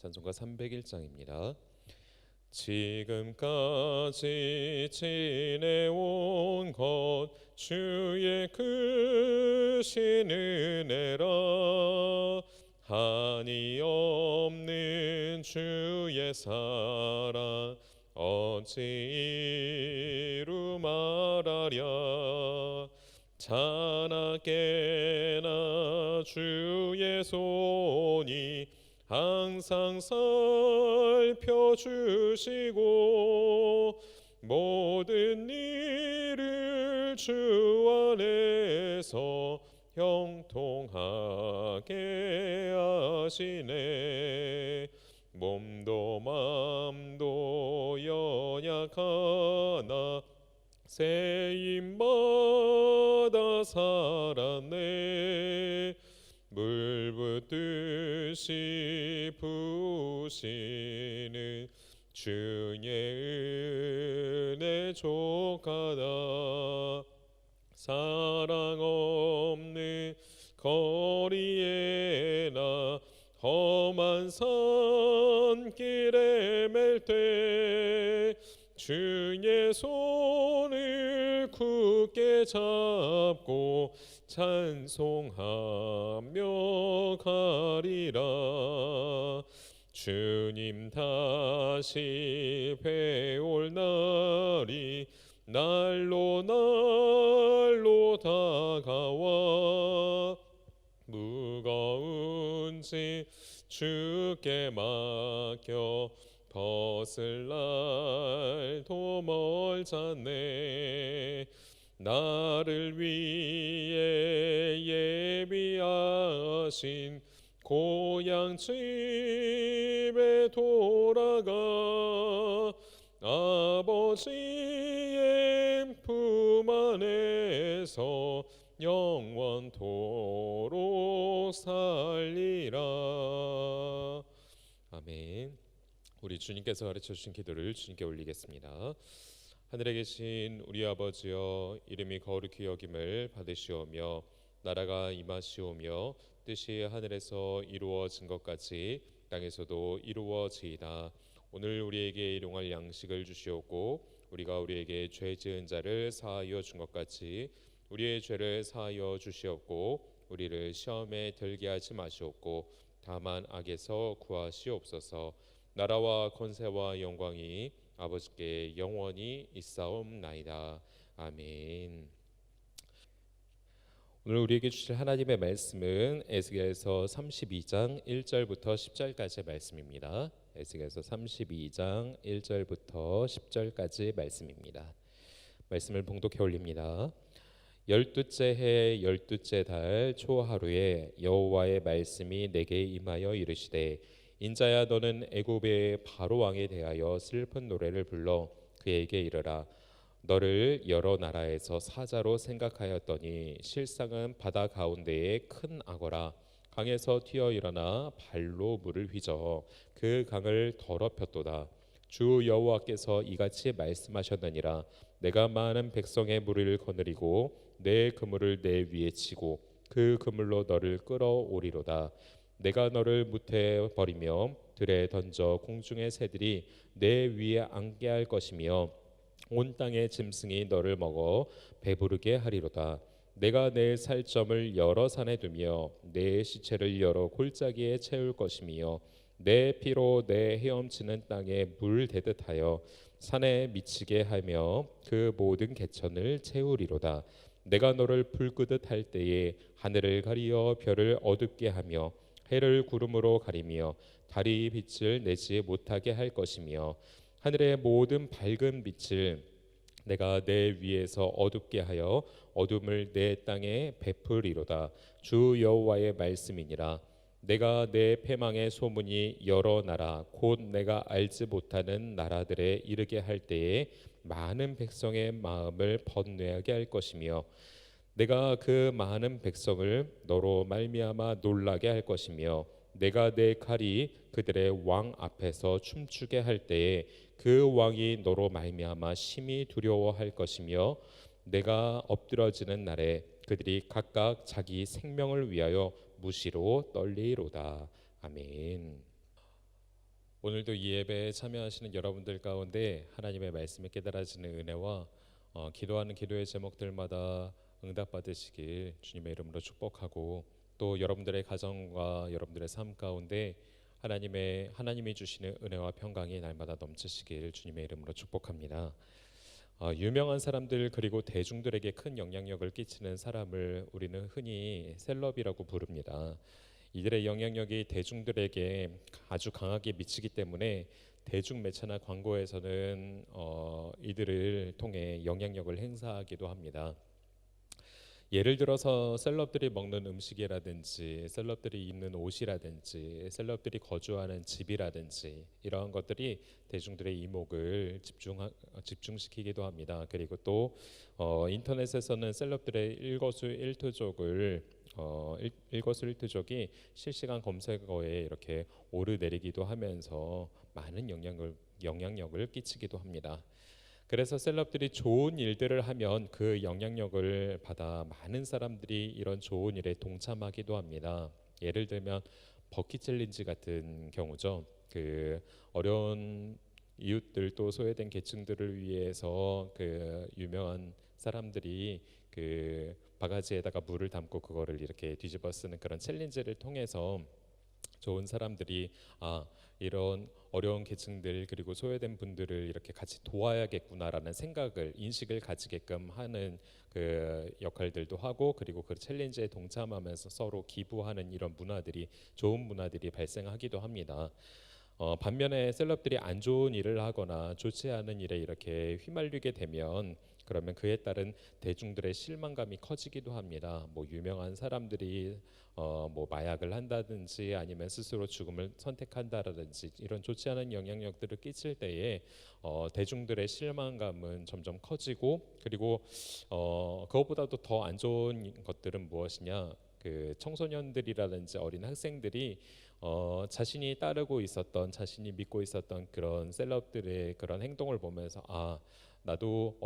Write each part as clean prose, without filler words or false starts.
찬송가 301장입니다. 지금까지 지내온 것 주의 크신 은혜라. 한이 없는 주의 사랑 어찌 이루 말하랴. 자나깨나 주의 손이 항상 살펴주시고 모든 일을 주 안에서 형통하게 하시네. 몸도 맘도 연약하나 세임마다 살았네. 물 붓듯이 부으시는 주의 은혜 족하다. 사랑 없는 거리에 나 험한 산길에 맬 때 주의 손을 굳게 잡고 찬송하며 가리라. 주님 다시 배올 날이 날로 다가와 무거운 짐 주께 맡겨 벗을 날도 멀잖네. 나를 위해 예비하신 고향 집에 돌아가 아버지의 품 안에서 영원토록 살리라. 아멘. 우리 주님께서 가르쳐 주신 기도를 주님께 올리겠습니다. 하늘에 계신 우리 아버지여, 이름이 거룩히 여김을 받으시오며 나라가 임하시오며 뜻이 하늘에서 이루어진 것 같이 땅에서도 이루어지이다. 오늘 우리에게 일용할 양식을 주시옵고 우리가 우리에게 죄 지은 자를 사하여 준 것 같이 우리의 죄를 사하여 주시옵고 우리를 시험에 들게 하지 마시옵고 다만 악에서 구하시옵소서. 나라와 권세와 영광이 아버지께 영원히 있사옵나이다. 아멘. 오늘 우리에게 주실 하나님의 말씀은 에스겔서 32장 1절부터 10절까지의 말씀입니다. 에스겔서 32장 1절부터 10절까지의 말씀입니다. 말씀을 봉독해 올립니다. 12째 해 12째 달 초하루에 여호와의 말씀이 내게 임하여 이르시되 인자야, 너는 애굽의 바로 왕에 대하여 슬픈 노래를 불러 그에게 이르라. 너를 여러 나라에서 사자로 생각하였더니 실상은 바다 가운데에 큰 악어라. 강에서 튀어 일어나 발로 물을 휘저 그 강을 더럽혔도다. 주 여호와께서 이같이 말씀하셨느니라. 내가 많은 백성의 무리를 거느리고 내 그물을 내 위에 치고 그 그물로 너를 끌어오리로다. 내가 너를 무태해 버리며 들에 던져 공중의 새들이 내 위에 앉게 할 것이며 온 땅의 짐승이 너를 먹어 배부르게 하리로다. 내가 내 살점을 여러 산에 두며 내 시체를 여러 골짜기에 채울 것이며 내 피로 내 헤엄치는 땅에 물 대듯 하여 산에 미치게 하며 그 모든 개천을 채우리로다. 내가 너를 불 끄듯 할 때에 하늘을 가리어 별을 어둡게 하며 해를 구름으로 가리며 달이 빛을 내지 못하게 할 것이며 하늘의 모든 밝은 빛을 내가 내 위에서 어둡게 하여 어둠을 내 땅에 베풀이로다. 주 여호와의 말씀이니라. 내가 내 패망의 소문이 여러 나라 곧 내가 알지 못하는 나라들에 이르게 할 때에 많은 백성의 마음을 번뇌하게 할 것이며 내가 그 많은 백성을 너로 말미암아 놀라게 할 것이며 내가 내 칼이 그들의 왕 앞에서 춤추게 할 때에 그 왕이 너로 말미암아 심히 두려워할 것이며 내가 엎드러지는 날에 그들이 각각 자기 생명을 위하여 무시로 떨리로다. 아멘. 오늘도 이 예배에 참여하시는 여러분들 가운데 하나님의 말씀이 깨달아지는 은혜와 기도하는 기도의 제목들마다 응답받으시길 주님의 이름으로 축복하고, 또 여러분들의 가정과 여러분들의 삶 가운데 하나님이 주시는 은혜와 평강이 날마다 넘치시길 주님의 이름으로 축복합니다. 유명한 사람들 그리고 대중들에게 큰 영향력을 끼치는 사람을 우리는 흔히 셀럽이라고 부릅니다. 이들의 영향력이 대중들에게 아주 강하게 미치기 때문에 대중 매체나 광고에서는 이들을 통해 영향력을 행사하기도 합니다. 예를 들어서 셀럽들이 먹는 음식이라든지 셀럽들이 입는 옷이라든지 셀럽들이 거주하는 집이라든지 이러한 것들이 대중들의 이목을 집중시키기도 합니다. 그리고 또 인터넷에서는 셀럽들의 일거수일투족이 실시간 검색어에 이렇게 오르내리기도 하면서 많은 영향력을 끼치기도 합니다. 그래서 셀럽들이 좋은 일들을 하면 그 영향력을 받아 많은 사람들이 이런 좋은 일에 동참하기도 합니다. 예를 들면 버킷 챌린지 같은 경우죠. 그 어려운 이웃들 또 소외된 계층들을 위해서 그 유명한 사람들이 그 바가지에다가 물을 담고 그거를 이렇게 뒤집어 쓰는 그런 챌린지를 통해서 좋은 사람들이 이런 어려운 계층들 그리고 소외된 분들을 이렇게 같이 도와야겠구나라는 인식을 가지게끔 하는 그 역할들도 하고, 그리고 그 챌린지에 동참하면서 서로 기부하는 이런 좋은 문화들이 발생하기도 합니다. 반면에 셀럽들이 안 좋은 일을 하거나 좋지 않은 일에 이렇게 휘말리게 되면 그러면 그에 따른 대중들의 실망감이 커지기도 합니다. 뭐 유명한 사람들이 뭐 마약을 한다든지 아니면 스스로 죽음을 선택한다라든지 이런 좋지 않은 영향력들을 끼칠 때에 대중들의 실망감은 점점 커지고, 그리고 그것보다도 더 안 좋은 것들은 무엇이냐? 그 청소년들이라든지 어린 학생들이 자신이 자신이 믿고 있었던 그런 셀럽들의 그런 행동을 보면서 나도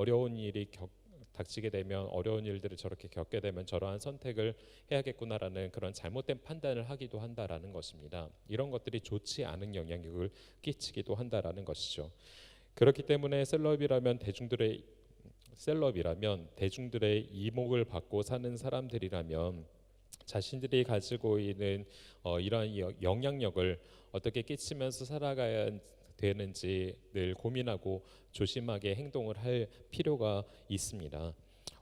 닥치게 되면 어려운 일들을 저렇게 겪게 되면 저러한 선택을 해야겠구나라는 그런 잘못된 판단을 하기도 한다라는 것입니다. 이런 것들이 좋지 않은 영향력을 끼치기도 한다라는 것이죠. 그렇기 때문에 셀럽이라면 대중들의 이목을 받고 사는 사람들이라면 자신들이 가지고 있는 이러한 영향력을 어떻게 끼치면서 살아가야 되는지 늘 고민하고 조심하게 행동을 할 필요가 있습니다.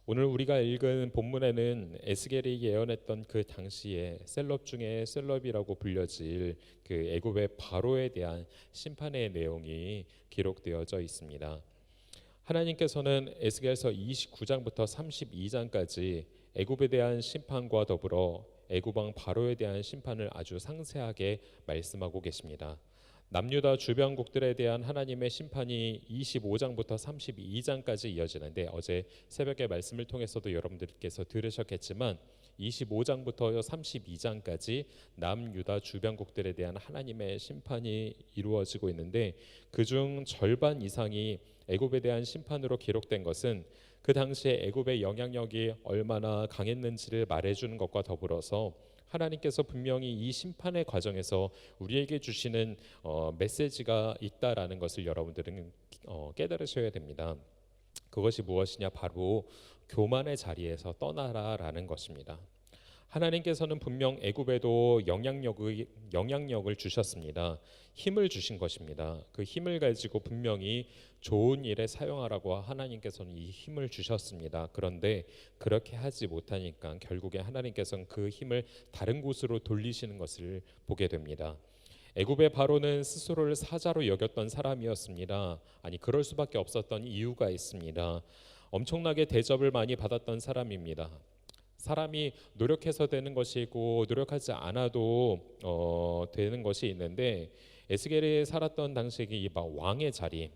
오늘 우리가 읽은 본문에는 에스겔이 예언했던 그 당시에 셀럽 중에 셀럽이라고 불려질 그 애굽의 바로에 대한 심판의 내용이 기록되어져 있습니다. 하나님께서는 에스겔서 29장부터 32장까지 애굽에 대한 심판과 더불어 애굽 왕 바로에 대한 심판을 아주 상세하게 말씀하고 계십니다. 남유다 주변국들에 대한 하나님의 심판이 25장부터 32장까지 이어지는데, 어제 새벽의 말씀을 통해서도 여러분들께서 들으셨겠지만 25장부터 32장까지 남유다 주변국들에 대한 하나님의 심판이 이루어지고 있는데, 그중 절반 이상이 애굽에 대한 심판으로 기록된 것은 그 당시에 애굽의 영향력이 얼마나 강했는지를 말해주는 것과 더불어서 하나님께서 분명히 이 심판의 과정에서 우리에게 주시는 메시지가 있다라는 것을 여러분들은 깨달으셔야 됩니다. 그것이 무엇이냐? 바로 교만의 자리에서 떠나라라는 것입니다. 하나님께서는 분명 애굽에도 영향력을 주셨습니다. 힘을 주신 것입니다. 그 힘을 가지고 분명히 좋은 일에 사용하라고 하나님께서는 이 힘을 주셨습니다. 그런데 그렇게 하지 못하니까 결국에 하나님께서는 그 힘을 다른 곳으로 돌리시는 것을 보게 됩니다. 애굽의 바로는 스스로를 사자로 여겼던 사람이었습니다. 그럴 수밖에 없었던 이유가 있습니다. 엄청나게 대접을 많이 받았던 사람입니다. 사람이 노력해서 되는 것이 있고 노력하지 않아도 되는 것이 있는데, 에스겔이 살았던 당시에 이 왕의 자리,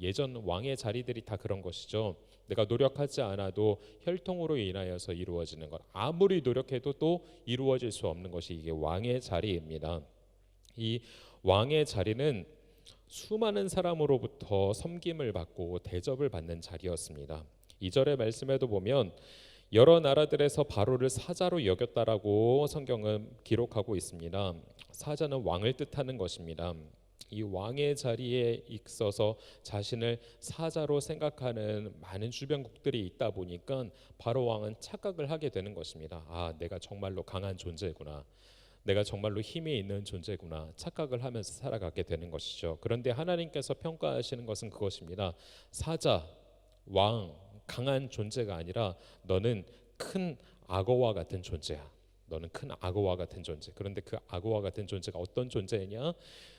예전 왕의 자리들이 다 그런 것이죠. 내가 노력하지 않아도 혈통으로 인하여서 이루어지는 것, 아무리 노력해도 또 이루어질 수 없는 것이 이게 왕의 자리입니다. 이 왕의 자리는 수많은 사람으로부터 섬김을 받고 대접을 받는 자리였습니다. 2절의 말씀에도 보면 여러 나라들에서 바로를 사자로 여겼다라고 성경은 기록하고 있습니다. 사자는 왕을 뜻하는 것입니다. 이 왕의 자리에 있어서 자신을 사자로 생각하는 많은 주변국들이 있다 보니까 바로 왕은 착각을 하게 되는 것입니다. 아, 내가 정말로 강한 존재구나. 내가 정말로 힘이 있는 존재구나 착각을 하면서 살아가게 되는 것이죠. 그런데 하나님께서 평가하시는 것은 그것입니다. 사자, 왕, 강한 존재가 아니라 너는 큰 악어와 같은 존재야. 너는 큰 악어와 같은 존재. 그런데 그 악어와 같은 존재가 어떤 존재냐?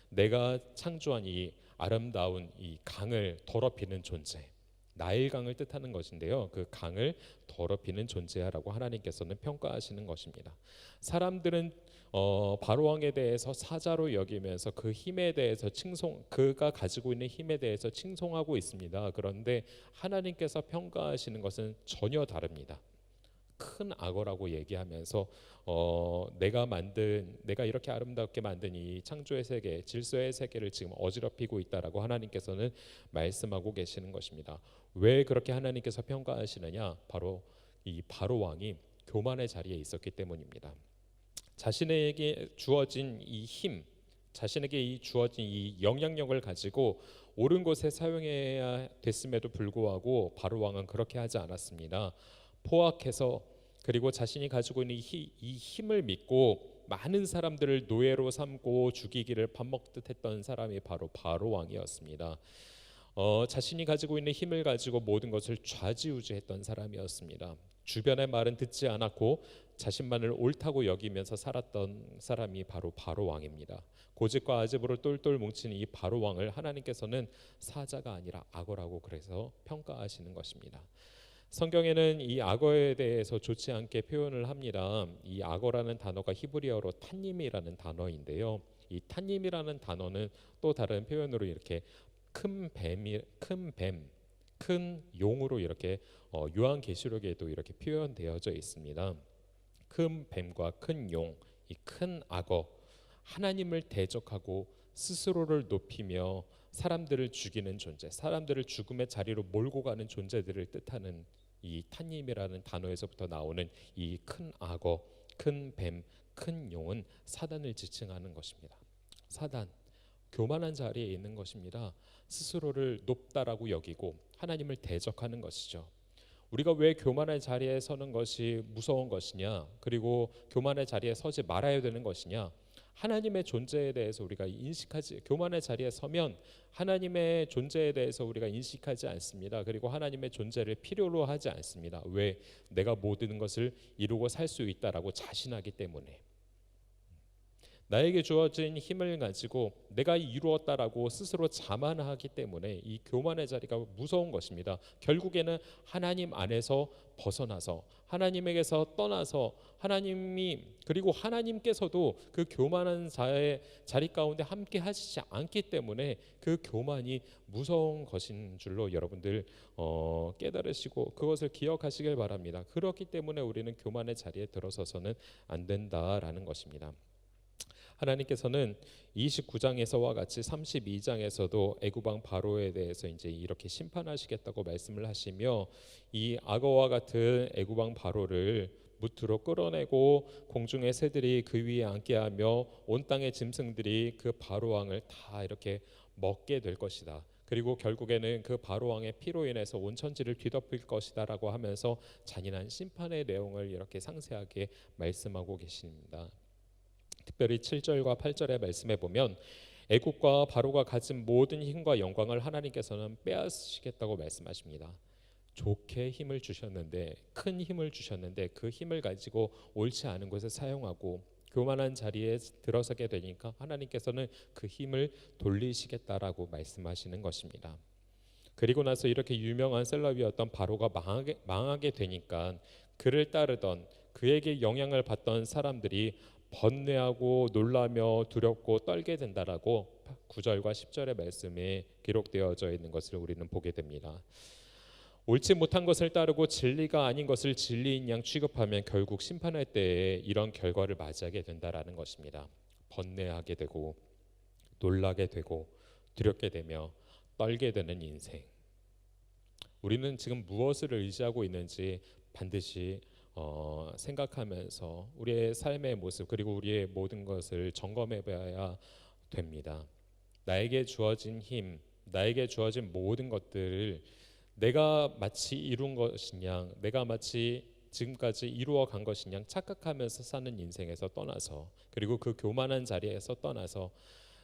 내가 창조한 이 아름다운 이 강을 더럽히는 존재. 나일강을 뜻하는 것인데요. 그 강을 더럽히는 존재야라고 하나님께서는 평가하시는 것입니다. 사람들은 바로 왕에 대해서 사자로 여기면서 그 힘에 대해서 그가 가지고 있는 힘에 대해서 칭송하고 있습니다. 그런데 하나님께서 평가하시는 것은 전혀 다릅니다. 큰 악어라고 얘기하면서 내가 이렇게 아름답게 만든 이 창조의 세계, 질서의 세계를 지금 어지럽히고 있다라고 하나님께서는 말씀하고 계시는 것입니다. 왜 그렇게 하나님께서 평가하시느냐? 바로 이 바로 왕이 교만의 자리에 있었기 때문입니다. 자신에게 주어진 이 힘, 자신에게 주어진 이 영향력을 가지고 옳은 곳에 사용해야 됐음에도 불구하고 바로 왕은 그렇게 하지 않았습니다. 포악해서 그리고 자신이 가지고 있는 이 힘을 믿고 많은 사람들을 노예로 삼고 죽이기를 밥 먹듯 했던 사람이 바로 왕이었습니다. 자신이 가지고 있는 힘을 가지고 모든 것을 좌지우지했던 사람이었습니다. 주변의 말은 듣지 않았고 자신만을 옳다고 여기면서 살았던 사람이 바로 왕입니다. 고집과 아집으로 똘똘 뭉친 이 바로 왕을 하나님께서는 사자가 아니라 악어라고 그래서 평가하시는 것입니다. 성경에는 이 악어에 대해서 좋지 않게 표현을 합니다. 이 악어라는 단어가 히브리어로 탄님이라는 단어인데요. 이 탄님이라는 단어는 또 다른 표현으로 이렇게 큰 용으로 이렇게 요한계시록에도 이렇게 표현되어져 있습니다. 큰 뱀과 큰 용, 이 큰 악어, 하나님을 대적하고 스스로를 높이며 사람들을 죽이는 존재, 사람들을 죽음의 자리로 몰고 가는 존재들을 뜻하는 이 탄님이라는 단어에서부터 나오는 이 큰 악어, 큰 뱀, 큰 용은 사단을 지칭하는 것입니다. 사단, 교만한 자리에 있는 것입니다. 스스로를 높다라고 여기고 하나님을 대적하는 것이죠. 우리가 왜 교만의 자리에 서는 것이 무서운 것이냐, 그리고 교만의 자리에 서지 말아야 되는 것이냐, 하나님의 존재에 대해서 우리가 교만의 자리에 서면 하나님의 존재에 대해서 우리가 인식하지 않습니다. 그리고 하나님의 존재를 필요로 하지 않습니다. 왜? 내가 모든 것을 이루고 살 수 있다라고 자신하기 때문에. 나에게 주어진 힘을 가지고 내가 이루었다라고 스스로 자만하기 때문에 이 교만의 자리가 무서운 것입니다. 결국에는 하나님 안에서 벗어나서 하나님에게서 떠나서 그리고 하나님께서도 그 교만한 자리 가운데 함께 하시지 않기 때문에 그 교만이 무서운 것인 줄로 여러분들 깨달으시고 그것을 기억하시길 바랍니다. 그렇기 때문에 우리는 교만의 자리에 들어서서는 안 된다라는 것입니다. 하나님께서는 29장에서와 같이 32장에서도 애굽 왕 바로에 대해서 이제 이렇게 심판하시겠다고 말씀을 하시며 이 악어와 같은 애굽 왕 바로를 무트로 끌어내고 공중의 새들이 그 위에 앉게 하며 온 땅의 짐승들이 그 바로 왕을 다 이렇게 먹게 될 것이다. 그리고 결국에는 그 바로 왕의 피로 인해서 온 천지를 뒤덮을 것이다라고 하면서 잔인한 심판의 내용을 이렇게 상세하게 말씀하고 계십니다. 특별히 7절과 8절의 말씀에 보면 애굽과 바로가 가진 모든 힘과 영광을 하나님께서는 빼앗으시겠다고 말씀하십니다. 좋게 힘을 주셨는데, 큰 힘을 주셨는데 그 힘을 가지고 옳지 않은 곳에 사용하고 교만한 자리에 들어서게 되니까 하나님께서는 그 힘을 돌리시겠다라고 말씀하시는 것입니다. 그리고 나서 이렇게 유명한 셀럽이었던 바로가 망하게 되니까 그를 따르던 그에게 영향을 받던 사람들이 번뇌하고 놀라며 두렵고 떨게 된다라고 9절과 10절의 말씀에 기록되어져 있는 것을 우리는 보게 됩니다. 옳지 못한 것을 따르고 진리가 아닌 것을 진리인 양 취급하면 결국 심판할 때에 이런 결과를 맞이하게 된다라는 것입니다. 번뇌하게 되고 놀라게 되고 두렵게 되며 떨게 되는 인생. 우리는 지금 무엇을 의지하고 있는지 반드시 생각하면서 우리의 삶의 모습 그리고 우리의 모든 것을 점검해 봐야 됩니다. 나에게 주어진 힘, 나에게 주어진 모든 것들을 내가 마치 이룬 것이냐, 내가 마치 지금까지 이루어 간 것이냐 착각하면서 사는 인생에서 떠나서, 그리고 그 교만한 자리에서 떠나서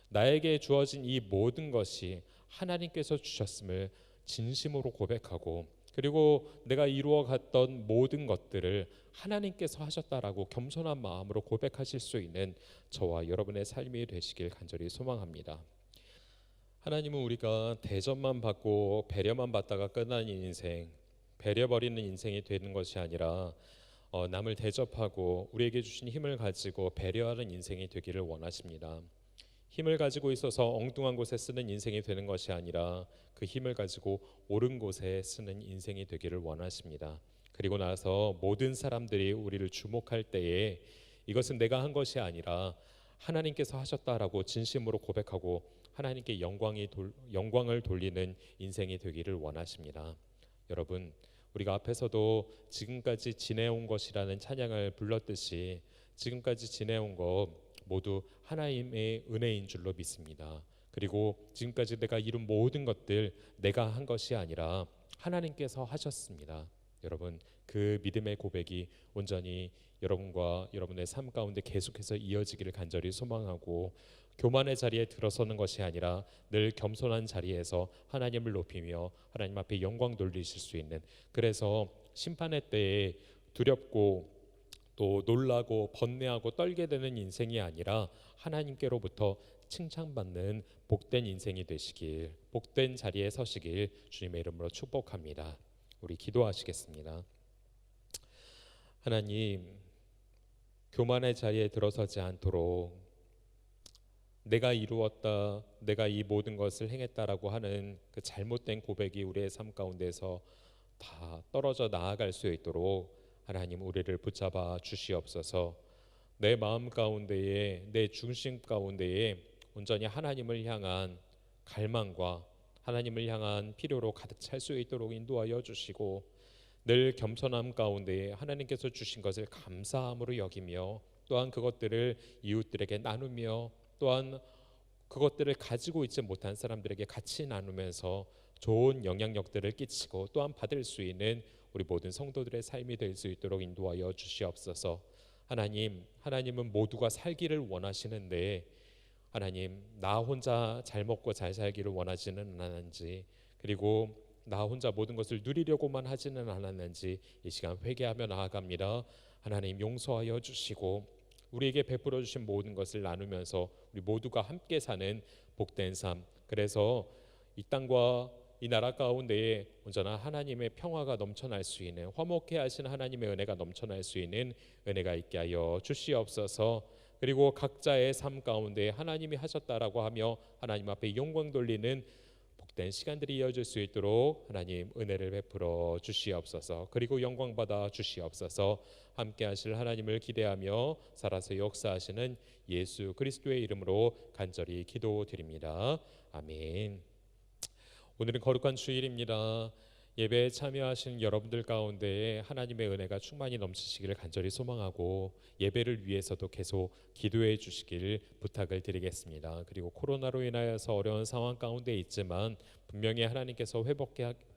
나에게 주어진 이 모든 것이 하나님께서 주셨음을 진심으로 고백하고, 그리고 내가 이루어 갔던 모든 것들을 하나님께서 하셨다라고 겸손한 마음으로 고백하실 수 있는 저와 여러분의 삶이 되시길 간절히 소망합니다. 하나님은 우리가 대접만 받고 배려만 받다가 끝나는 인생, 배려버리는 인생이 되는 것이 아니라 남을 대접하고 우리에게 주신 힘을 가지고 배려하는 인생이 되기를 원하십니다. 힘을 가지고 있어서 엉뚱한 곳에 쓰는 인생이 되는 것이 아니라 그 힘을 가지고 옳은 곳에 쓰는 인생이 되기를 원하십니다. 그리고 나서 모든 사람들이 우리를 주목할 때에 이것은 내가 한 것이 아니라 하나님께서 하셨다라고 진심으로 고백하고 하나님께 영광을 돌리는 인생이 되기를 원하십니다. 여러분, 우리가 앞에서도 지금까지 지내온 것이라는 찬양을 불렀듯이 지금까지 지내온 것 모두 하나님의 은혜인 줄로 믿습니다. 그리고 지금까지 내가 이룬 모든 것들 내가 한 것이 아니라 하나님께서 하셨습니다. 여러분, 그 믿음의 고백이 온전히 여러분과 여러분의 삶 가운데 계속해서 이어지기를 간절히 소망하고, 교만의 자리에 들어서는 것이 아니라 늘 겸손한 자리에서 하나님을 높이며 하나님 앞에 영광 돌리실 수 있는, 그래서 심판의 때에 두렵고 또 놀라고 번뇌하고 떨게 되는 인생이 아니라 하나님께로부터 칭찬받는 복된 인생이 되시길, 복된 자리에 서시길 주님의 이름으로 축복합니다. 우리 기도하시겠습니다. 하나님, 교만의 자리에 들어서지 않도록 내가 이루었다, 내가 이 모든 것을 행했다라고 하는 그 잘못된 고백이 우리의 삶 가운데서 다 떨어져 나아갈 수 있도록 하나님 우리를 붙잡아 주시옵소서. 내 마음 가운데에, 내 중심 가운데에 온전히 하나님을 향한 갈망과 하나님을 향한 필요로 가득 찰 수 있도록 인도하여 주시고, 늘 겸손함 가운데에 하나님께서 주신 것을 감사함으로 여기며 또한 그것들을 이웃들에게 나누며 또한 그것들을 가지고 있지 못한 사람들에게 같이 나누면서 좋은 영향력들을 끼치고 또한 받을 수 있는 우리 모든 성도들의 삶이 될 수 있도록 인도하여 주시옵소서. 하나님은 모두가 살기를 원하시는데 하나님, 나 혼자 잘 먹고 잘 살기를 원하지는 않았는지, 그리고 나 혼자 모든 것을 누리려고만 하지는 않았는지 이 시간 회개하며 나아갑니다. 하나님, 용서하여 주시고 우리에게 베풀어 주신 모든 것을 나누면서 우리 모두가 함께 사는 복된 삶, 그래서 이 땅과 이 나라 가운데에 온전한 하나님의 평화가 넘쳐날 수 있는, 화목해 하신 하나님의 은혜가 넘쳐날 수 있는 은혜가 있게 하여 주시옵소서. 그리고 각자의 삶 가운데 하나님이 하셨다라고 하며 하나님 앞에 영광 돌리는 복된 시간들이 이어질 수 있도록 하나님 은혜를 베풀어 주시옵소서. 그리고 영광 받아 주시옵소서. 함께 하실 하나님을 기대하며 살아서 역사하시는 예수 그리스도의 이름으로 간절히 기도드립니다. 아멘. 오늘은 거룩한 주일입니다. 예배에 참여하신 여러분들 가운데에 하나님의 은혜가 충만히 넘치시기를 간절히 소망하고, 예배를 위해서도 계속 기도해 주시길 부탁을 드리겠습니다. 그리고 코로나로 인하여서 어려운 상황 가운데 있지만 분명히 하나님께서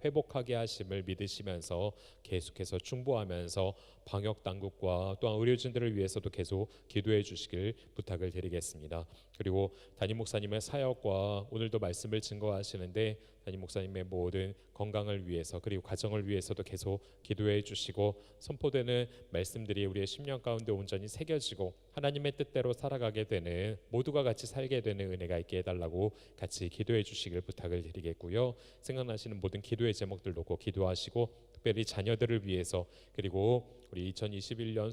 회복하게 하심을 믿으시면서 계속해서 충보하면서 방역 당국과 또한 의료진들을 위해서도 계속 기도해 주시길 부탁을 드리겠습니다. 그리고 담임 목사님의 사역과 오늘도 말씀을 증거하시는데 담임 목사님의 모든 건강을 위해서 그리고 가정을 위해서도 계속 기도해 주시고, 선포되는 말씀들이 우리의 심령 가운데 온전히 새겨지고 하나님의 뜻대로 살아가게 되는, 모두가 같이 살게 되는 은혜가 있게 해달라고 같이 기도해 주시길 부탁을 드리겠고요. 생각나시는 모든 기도의 제목들 놓고 기도하시고, 특별히 자녀들을 위해서, 그리고 우리 2021년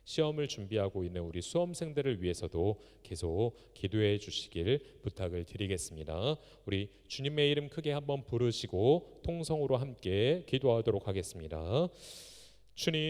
시험을 준비하고 있는 우리 수험생들을 위해서도 계속 기도해 주시길 부탁을 드리겠습니다. 우리 주님의 이름 크게 한번 부르시고 통성으로 함께 기도하도록 하겠습니다. 주님